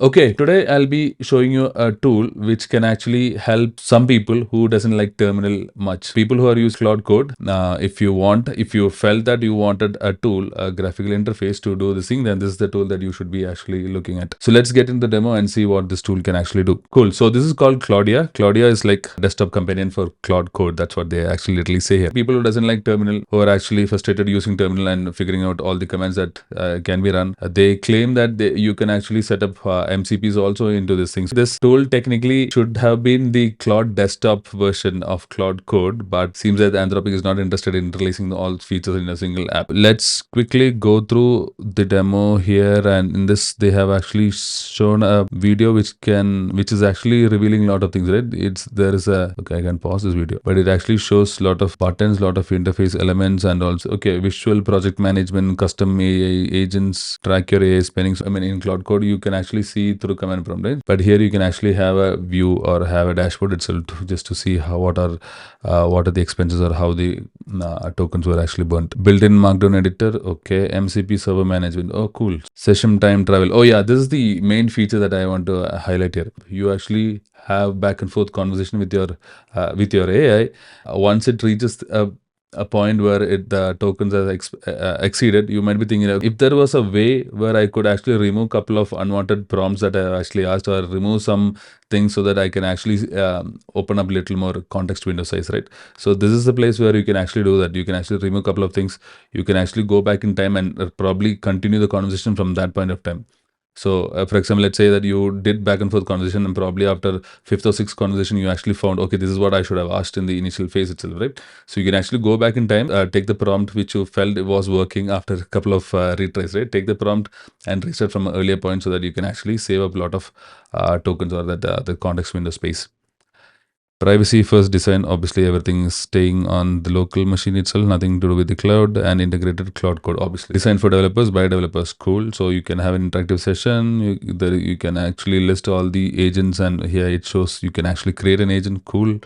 Okay, today I'll be showing you a tool which can actually help some people who doesn't like terminal much. People who are using Claude Code. If you felt that you wanted a tool, a graphical interface to do this thing, then this is the tool that you should be actually looking at. So let's get into the demo and see what this tool can actually do. Cool. So this is called Claudia. Claudia is like desktop companion for Claude Code. That's what they actually literally say here. People who doesn't like terminal, who are actually frustrated using terminal and figuring out all the commands that can be run, they claim that you can actually set up MCPs also into this thing. This tool technically should have been the Claude desktop version of Claude Code, but seems that Anthropic is not interested in releasing all features in a single app. Let's quickly go through the demo here, and in this they have actually shown a video which is actually revealing a lot of things, right? There is a, okay, I can pause this video, but it actually shows a lot of buttons, lot of interface elements, and also, okay, visual project management, custom AI agents, track your AI spending. So, I mean, in Claude Code you can actually see through command prompt, right? But here you can actually have a view or have a dashboard itself just to see what are the expenses or how the tokens were actually burnt. Built-in Markdown editor, okay. MCP server management, oh cool. Session time travel, oh yeah, this is the main feature that I want to highlight here. You actually have back and forth conversation with your AI. Once it reaches a point where the tokens are exceeded, you might be thinking, if there was a way where I could actually remove a couple of unwanted prompts that I actually asked, or remove some things so that I can actually open up a little more context window size, right? So this is the place where you can actually do that. You can actually remove a couple of things. You can actually go back in time and probably continue the conversation from that point of time. So, for example, let's say that you did back and forth conversation, and probably after fifth or sixth conversation, you actually found, okay, this is what I should have asked in the initial phase itself, right? So you can actually go back in time, take the prompt which you felt it was working after a couple of retries, right? Take the prompt and reset from an earlier point so that you can actually save up a lot of tokens or that the context window space. Privacy first design, obviously everything is staying on the local machine itself, nothing to do with the cloud, and integrated Claude Code, obviously. Designed for developers, by developers, cool. So you can have an interactive session, you can actually list all the agents, and here it shows you can actually create an agent, cool.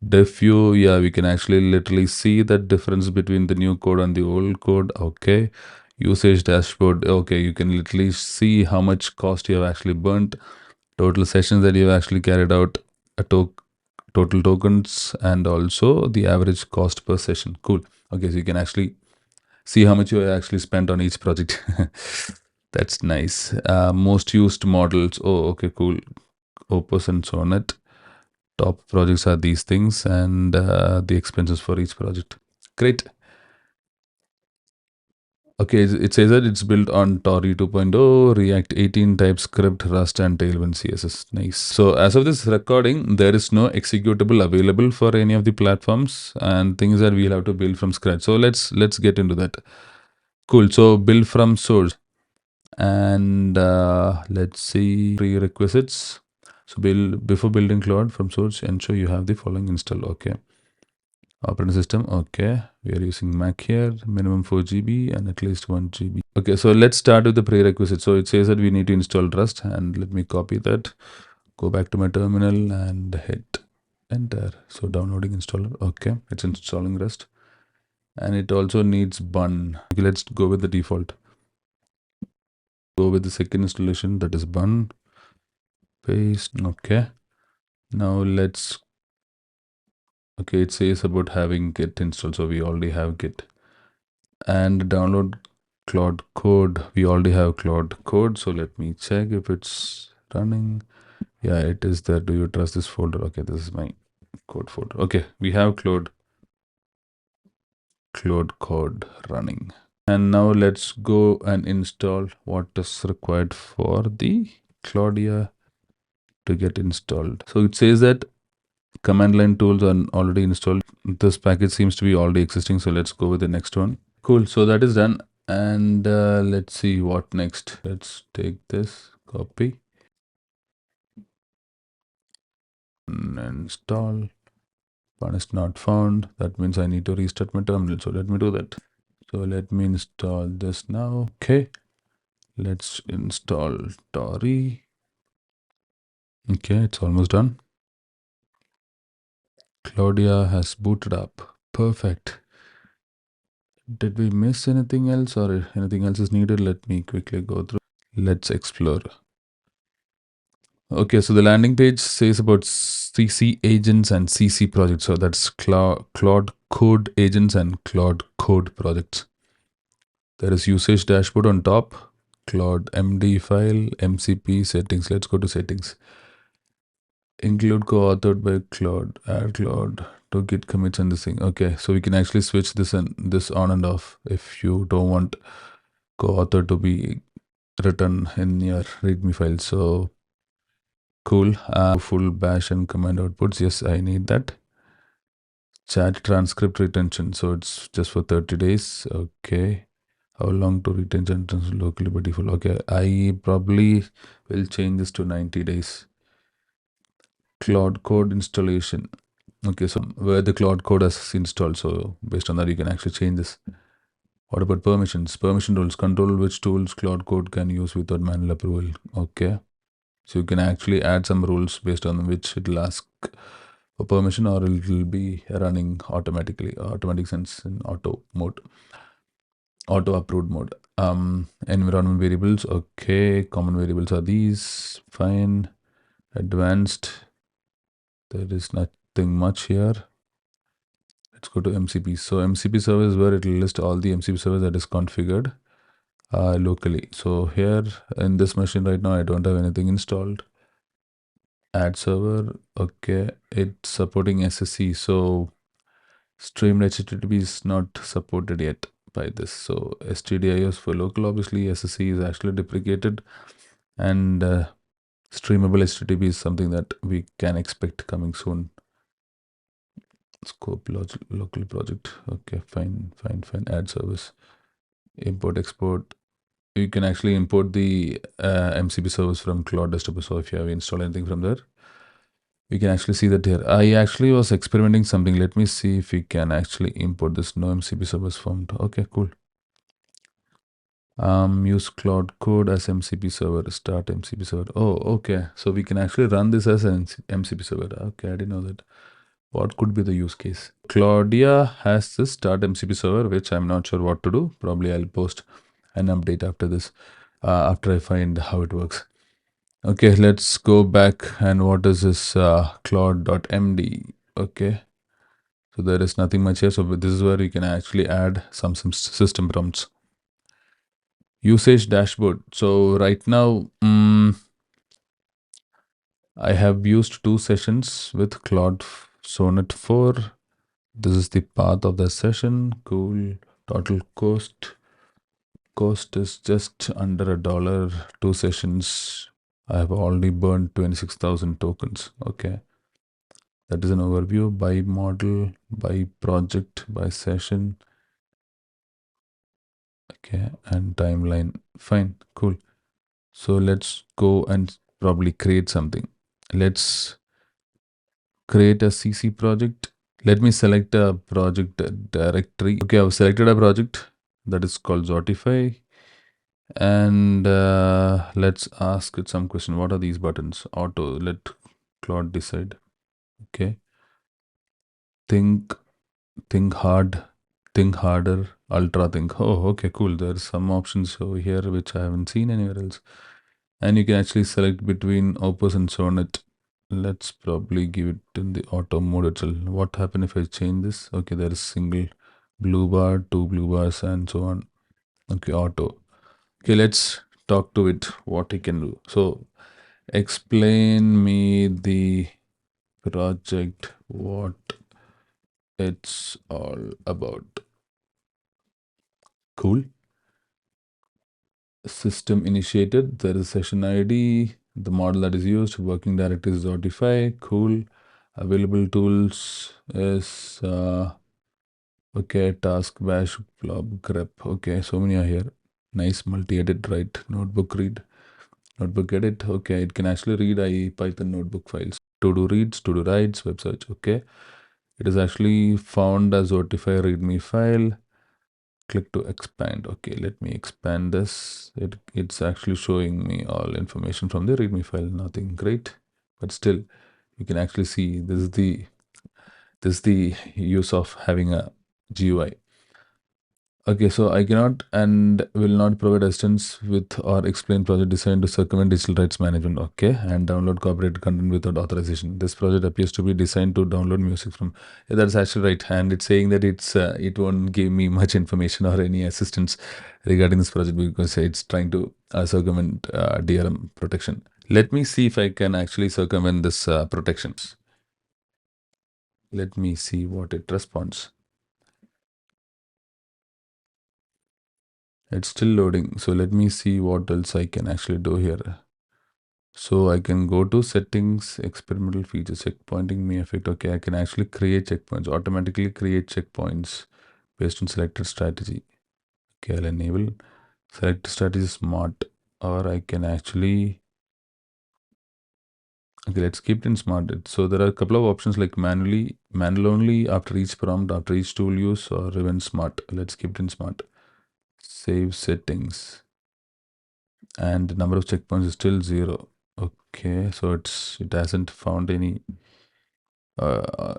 Dev view, yeah, we can actually literally see the difference between the new code and the old code, okay. Usage dashboard, okay, you can literally see how much cost you have actually burnt, total sessions that you have actually carried out, a total tokens, and also the average cost per session. Cool. Okay, so you can actually see how much you actually spent on each project. That's nice. Most used models, oh okay, cool. Opus and Sonnet. Top projects are these things, and the expenses for each project. Great. Okay, it says that it's built on Tauri 2.0, React 18, TypeScript, Rust, and Tailwind CSS. Nice. So as of this recording, there is no executable available for any of the platforms, and things that we'll have to build from scratch. So let's get into that. Cool. So build from source, and let's see prerequisites. So before building Claude from source, ensure you have the following installed. Okay. Operating system, okay. We are using Mac here, minimum 4 GB and at least 1 GB. Okay, so let's start with the prerequisite. So it says that we need to install Rust, and let me copy that. Go back to my terminal and hit enter. So downloading installer, okay. It's installing Rust. And it also needs bun. Okay, let's go with the default. Go with the second installation, that is bun. Paste, okay. Now let's, okay, it says about having git installed, so we already have git. And download Claude Code, we already have Claude Code, so let me check if it's running. Yeah, it is there. Do you trust this folder? Okay, this is my code folder. Okay, we have Claude Code running. And now let's go and install what is required for the Claudia to get installed. So it says that command line tools are already installed. This package seems to be already existing, so let's go with the next one. Cool, so that is done. And let's see what next. Let's take this, copy, and install. One is not found. That means I need to restart my terminal. So let me do that. So let me install this now. Okay, let's install Tauri. Okay, it's almost done. Claudia has booted up. Perfect. Did we miss anything else, or anything else is needed? Let me quickly go through. Let's explore. Okay, so the landing page says about CC agents and CC projects. So that's Claude Code agents and Claude Code projects. There is usage dashboard on top, CLAUDE.md file, MCP settings. Let's go to settings. Include co-authored by Claude, add Claude to git commits and this thing. Okay, so we can actually switch this and this on and off if you don't want co-author to be written in your README file. So cool. Full bash and command outputs. Yes, I need that. Chat transcript retention. So it's just for 30 days. Okay. How long to retain sentence locally by default? Okay, I probably will change this to 90 days. Claude Code installation. Okay, so where the Claude Code is installed. So based on that, you can actually change this. What about permissions? Permission rules. Control which tools Claude Code can use without manual approval. Okay. So you can actually add some rules based on which it will ask for permission or it will be running automatically, automatic sense in auto mode, auto approved mode. Environment variables. Okay. Common variables are these. Fine. Advanced. There is nothing much here. Let's go to MCP. So MCP server is where it will list all the MCP servers that is configured locally. So here in this machine right now, I don't have anything installed. Add server. Okay, it's supporting SSE. So streamed HTTP is not supported yet by this. So STDIOs for local, obviously SSE is actually deprecated, and streamable HTTP is something that we can expect coming soon. Scope local project. Okay, fine. Add service. Import export. You can actually import the MCP service from Claude Desktop. So if you have installed anything from there, we can actually see that here. I actually was experimenting something. Let me see if we can actually import this. No MCP service formed. Okay, cool. Use Claude Code as MCP server. Start MCP server. Oh, okay. So we can actually run this as an MCP server. Okay, I didn't know that. What could be the use case? Claudia has this start MCP server, which I'm not sure what to do. Probably I'll post an update after this, after I find how it works. Okay, let's go back. And what is this Claude.md? Okay, so there is nothing much here. So this is where you can actually add some system prompts. Usage dashboard. So right now, I have used 2 sessions with Claude Sonnet 4. This is the path of the session. Cool. Total cost is just under $1. 2 sessions. I have already burned 26,000 tokens. Okay. That is an overview by model, by project, by session. Okay. And timeline. Fine. Cool. So let's go and probably create something. Let's create a CC project. Let me select a project directory. Okay, I've selected a project that is called Zotify. And let's ask it some question. What are these buttons? Auto. Let Claude decide. Okay. Think hard, think harder, ultra think. Oh, okay, cool. There's some options over here which I haven't seen anywhere else. And you can actually select between Opus and Sonnet. Let's probably give it in the auto mode itself. What happens if I change this? Okay, there is single blue bar, 2 blue bars, and so on. Okay, auto. Okay, let's talk to it what it can do. So explain me the project, what it's all about. Cool. System initiated. There is session ID. The model that is used. Working directory is Zotify. Cool. Available tools is okay. Task bash blob grep. Okay, so many are here. Nice multi-edit, right? Notebook read. Notebook edit. Okay, it can actually read IPython notebook files. To do reads, to do writes, web search. Okay. It is actually found as Zotify readme file. Click to expand. Okay, let me expand this. It's actually showing me all information from the readme file. Nothing great, but still you can actually see this is the use of having a GUI. Okay, so I cannot and will not provide assistance with or explain project designed to circumvent digital rights management. Okay, and download copyrighted content without authorization. This project appears to be designed to download music from. Yeah, that's actually right, and it's saying that it won't give me much information or any assistance regarding this project because it's trying to circumvent DRM protection. Let me see if I can actually circumvent this protections. Let me see what it responds. It's still loading. So let me see what else I can actually do here. So I can go to settings, experimental features, checkpointing may affect. Okay, I can actually create checkpoints, automatically create checkpoints based on selected strategy. Okay, I'll enable select strategy smart, or I can actually, okay, let's keep it in smart. So there are a couple of options like manual only after each prompt, after each tool use, or even smart. Let's keep it in smart. Save settings. And the number of checkpoints is still 0. Okay, so it hasn't found any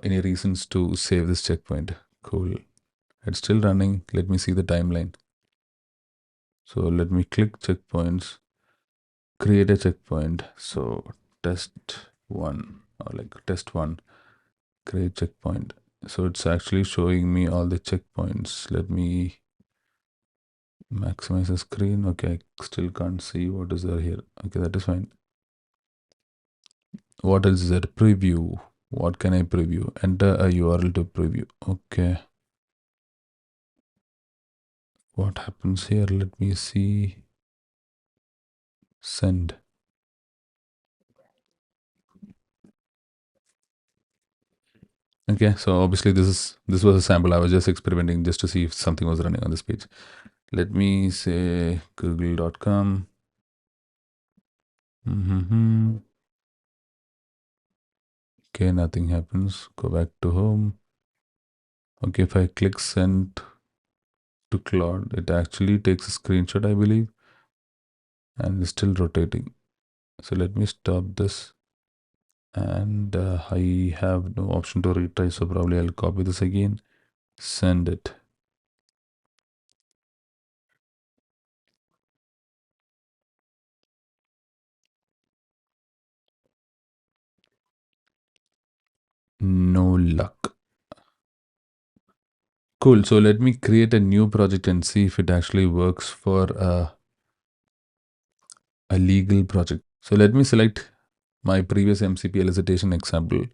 reasons to save this checkpoint. Cool. It's still running. Let me see the timeline. So let me click checkpoints, create a checkpoint. So test one, or like test one, create checkpoint. So it's actually showing me all the checkpoints. Let me maximize the screen. Okay, I still can't see what is there here. Okay, that is fine. What else is there? Preview. What can I preview? Enter a URL to preview. Okay. What happens here? Let me see. Send. Okay, so obviously this was a sample. I was just experimenting just to see if something was running on this page. Let me say google.com. Okay, nothing happens. Go back to home. Okay, if I click send to Claude, it actually takes a screenshot, I believe, and it's still rotating. So let me stop this. And I have no option to retry, so probably I'll copy this again, send it. No luck. Cool. So let me create a new project and see if it actually works for a legal project. So let me select my previous MCP elicitation example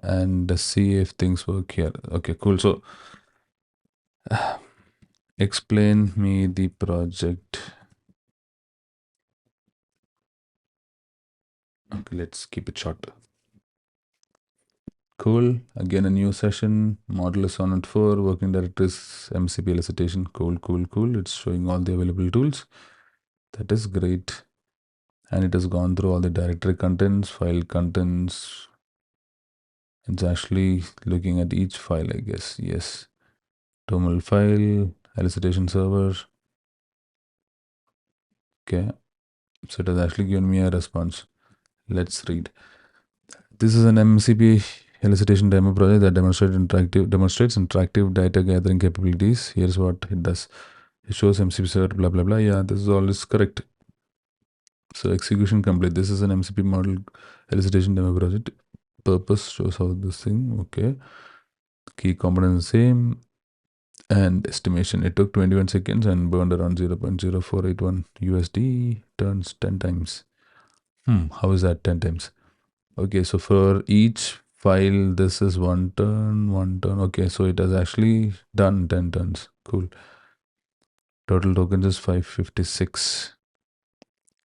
and see if things work here. Okay, cool. So explain me the project. Okay, let's keep it short. Cool. Again, a new session. Model is on at 4. Working directories, MCP elicitation. Cool, cool, cool. It's showing all the available tools. That is great. And it has gone through all the directory contents, file contents. It's actually looking at each file, I guess. Yes. Terminal file, elicitation server. Okay. So it has actually given me a response. Let's read. This is an MCP elicitation demo project that demonstrates interactive data gathering capabilities. Here's what it does. It shows MCP server, blah blah blah. Yeah, this is all is correct. So execution complete. This is an MCP model elicitation demo project. Purpose shows how this thing. Okay. Key component same. And estimation. It took 21 seconds and burned around 0.0481 USD. Turns 10 times. How is that 10 times? Okay, so for each file, this is one turn, one turn. Okay, so it has actually done 10 turns. Cool. Total tokens is 556.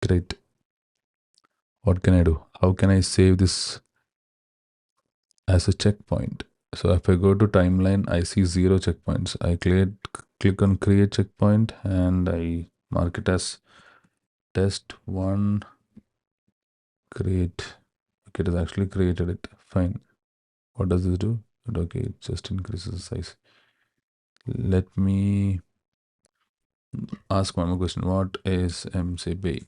Great. What can I do? How can I save this as a checkpoint? So if I go to timeline, I see 0 checkpoints. I click on create checkpoint and I mark it as test 1. Create. Okay, it has actually created it. Fine. What does this do? Okay, it just increases the size. Let me ask one more question. What is MCP?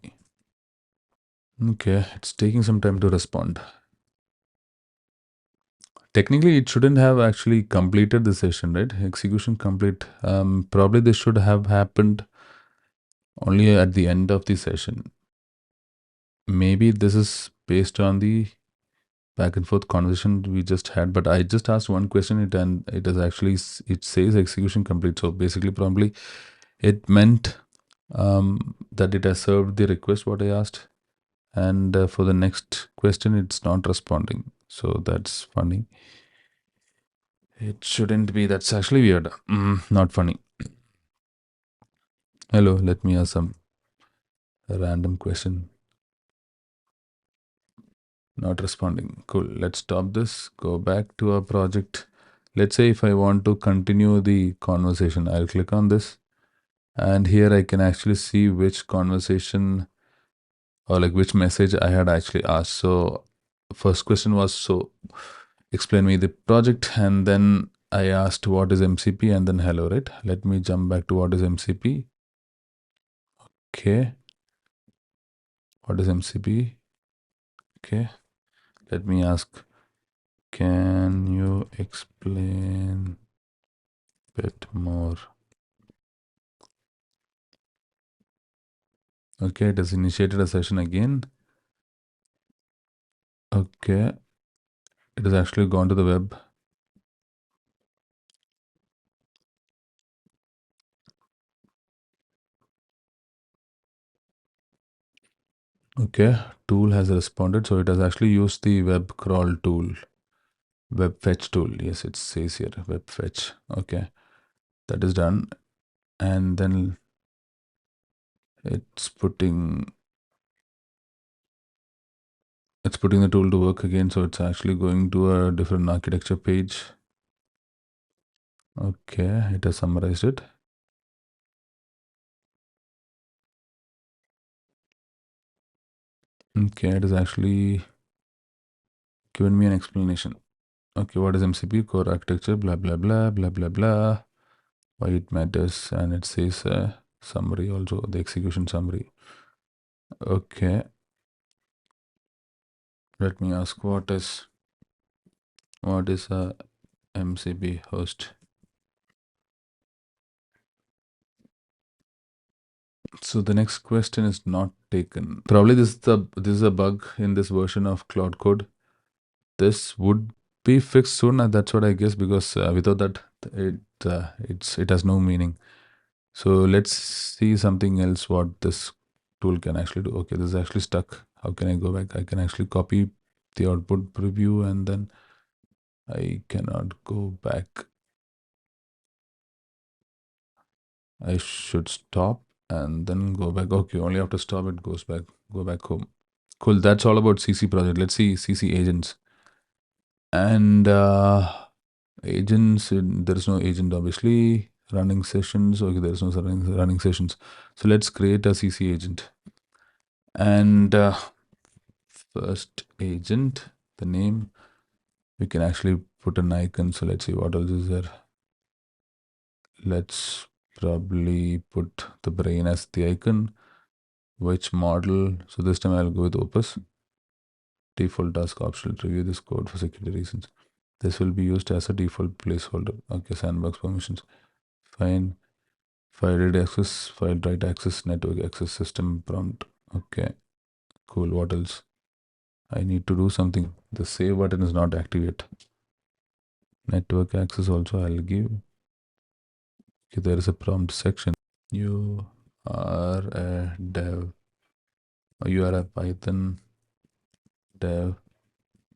Okay, it's taking some time to respond. Technically, it shouldn't have actually completed the session, right? Execution complete. Probably this should have happened only at the end of the session. Maybe this is based on the back and forth conversation we just had, but I just asked one question, and it is actually it says execution complete. So basically, probably it meant that it has served the request what I asked, and for the next question, it's not responding. So that's funny. It shouldn't be. That's actually weird. Not funny. Hello, let me ask some random question. Not responding. Cool. Let's stop this. Go back to our project. Let's say if I want to continue the conversation, I'll click on this. And here I can actually see which conversation or like which message I had actually asked. So first question was, so explain me the project, and then I asked what is MCP and then hello, right? Let me jump back to what is MCP. Okay. What is MCP? Okay. Let me ask, can you explain a bit more? Okay, it has initiated a session again. Okay. It has actually gone to the web. Okay, tool has responded. So it has actually used the web crawl tool, web fetch tool. Yes, it says here web fetch. Okay, that is done. And then it's putting the tool to work again. So it's actually going to a different architecture page. Okay, it has summarized it. Okay, it has actually given me an explanation. Okay, what is MCP? Core architecture, blah, blah, blah, blah, blah, blah. Why it matters. And it says summary also, the execution summary. Okay. Let me ask, what is a MCP host? So the next question is not taken. Probably this is a bug in this version of Claude Code. This would be fixed soon, and that's what I guess, because without that, it has no meaning. So let's see something else. What this tool can actually do. Okay, this is actually stuck. How can I go back? I can actually copy the output preview, and then I cannot go back. I should stop and then go back. Okay, only after stop it goes back. Go back home. Cool. That's all about CC project. Let's see CC agents. And agents, there is no agent obviously. Running sessions. Okay, there is no running sessions. So let's create a CC agent. And first agent, the name, we can actually put an icon. So let's see what else is there. Let's probably put the brain as the icon. Which model? So this time I'll go with Opus. Default task optional. Review this code for security reasons. This will be used as a default placeholder. Okay, sandbox permissions. Fine. File read access, file write access, network access, system prompt. Okay, cool. What else? I need to do something. The save button is not active yet. Network access also I'll give. Okay, there is a prompt section. You are a dev. You are a Python dev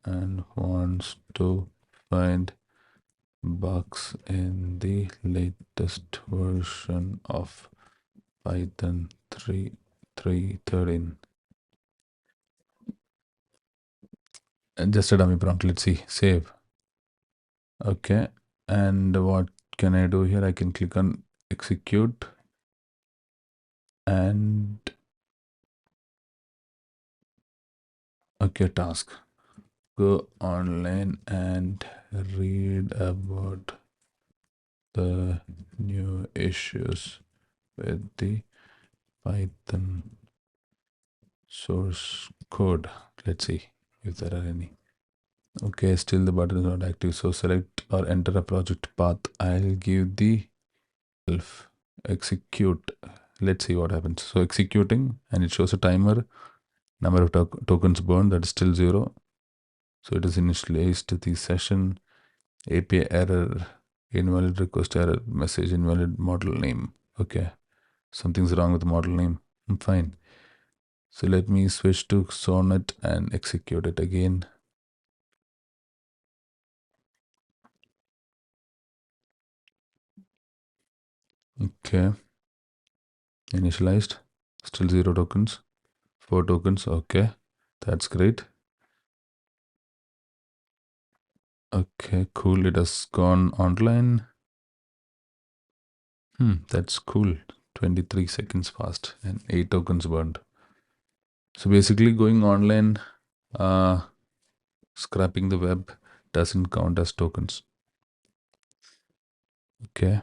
and wants to find bugs in the latest version of Python 3.13. And just a dummy prompt. Let's see. Save. Okay. And what can I do here? I can click on execute and okay, task. Go online and read about the new issues with the Python source code. Let's see if there are any. Okay, still the button is not active. So select or enter a project path. I'll give the self execute. Let's see what happens. So executing, and it shows a timer, number of tokens burned, that is still 0. So it is initialized the session. API error, invalid request error, message invalid model name. Okay, something's wrong with the model name. I'm fine. So let me switch to Sonnet and execute it again. Okay, initialized, still 0 tokens, 4 tokens. Okay, that's great. Okay, cool. It has gone online. That's cool. 23 seconds fast and 8 tokens burned. So basically, going online, uh, scrapping the web doesn't count as tokens. Okay.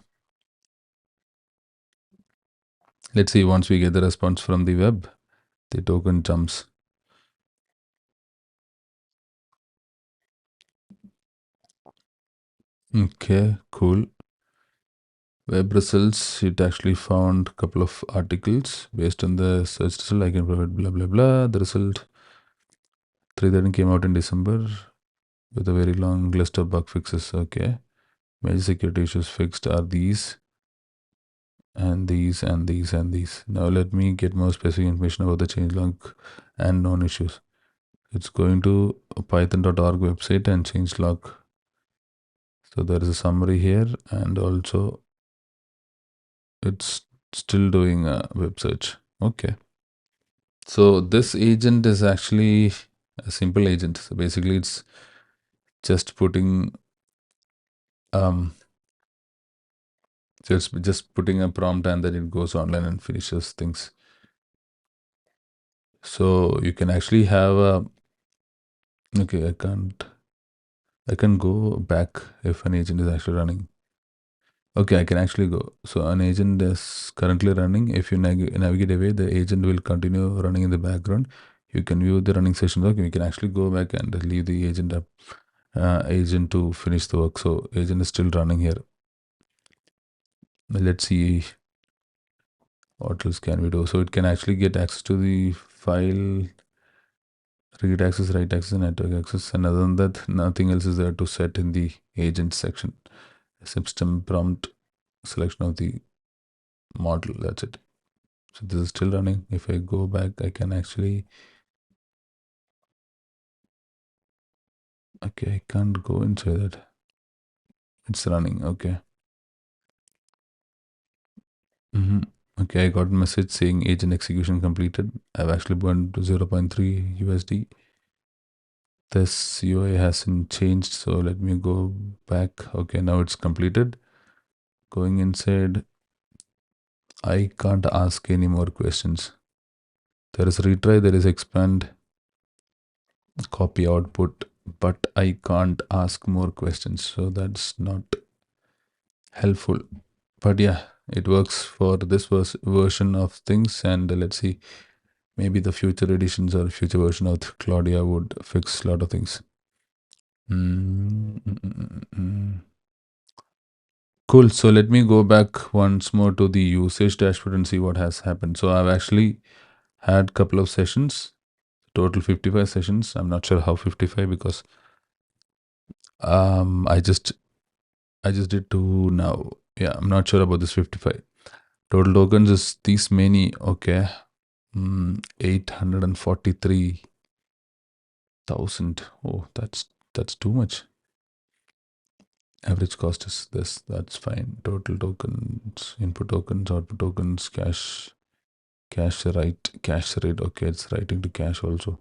Let's see, once we get the response from the web, the token jumps. Okay, cool. Web results, it actually found a couple of articles based on the search result. I can provide blah blah blah. The result 313 came out in December with a very long list of bug fixes. Okay. Major security issues fixed are these and these and these and these. Now let me get more specific information about the changelog and known issues. It's going to a python.org website and changelog. So there is a summary here, and also it's still doing a web search. Okay. So this agent is actually a simple agent. So basically it's just putting just putting a prompt, and then it goes online and finishes things. So you can actually have a okay, I can go back if an agent is actually running. Okay, I can actually go. So an agent is currently running. If you navigate away, the agent will continue running in the background. You can view the running sessions. Okay, you can actually go back and leave the agent up, agent to finish the work. So agent is still running here. Let's see what else can we do. So it can actually get access to the file, read access, write access, and network access. And other than that, nothing else is there to set in the agent section. System prompt, selection of the model. That's it. So this is still running. If I go back, I can actually, okay, I can't go inside that. It's running. Okay. Okay, I got a message saying agent execution completed. I've actually burned to 0.3 USD. This UI hasn't changed, so let me go back. Okay, now it's completed. Going inside, I can't ask any more questions. There is retry, there is expand, copy output, but I can't ask more questions, so that's not helpful. But yeah, it works for this version of things, and let's see, maybe the future editions or future version of Claudia would fix a lot of things. Cool. So let me go back once more to the usage dashboard and see what has happened. So I've actually had a couple of sessions, total 55 sessions. I'm not sure how 55 because I just did 2 now. Yeah, I'm not sure about this 55. Total tokens is these many. Okay. 843,000. Oh, that's too much. Average cost is this. That's fine. Total tokens, input tokens, output tokens, cache write, cache read. Okay, it's writing to cache also.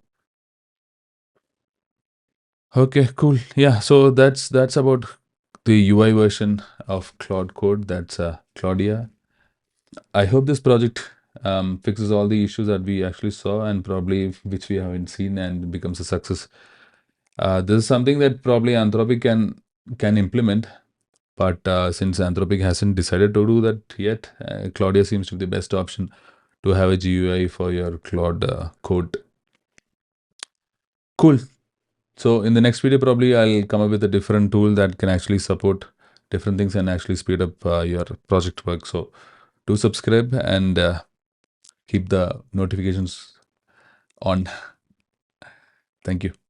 Okay, cool. Yeah, so that's about the UI version of Claude Code. That's Claudia. I hope this project fixes all the issues that we actually saw and probably which we haven't seen and becomes a success. This is something that probably Anthropic can implement, but since Anthropic hasn't decided to do that yet, Claudia seems to be the best option to have a GUI for your Claude code. Cool. So in the next video, probably I'll come up with a different tool that can actually support different things and actually speed up your project work. So do subscribe and keep the notifications on. Thank you.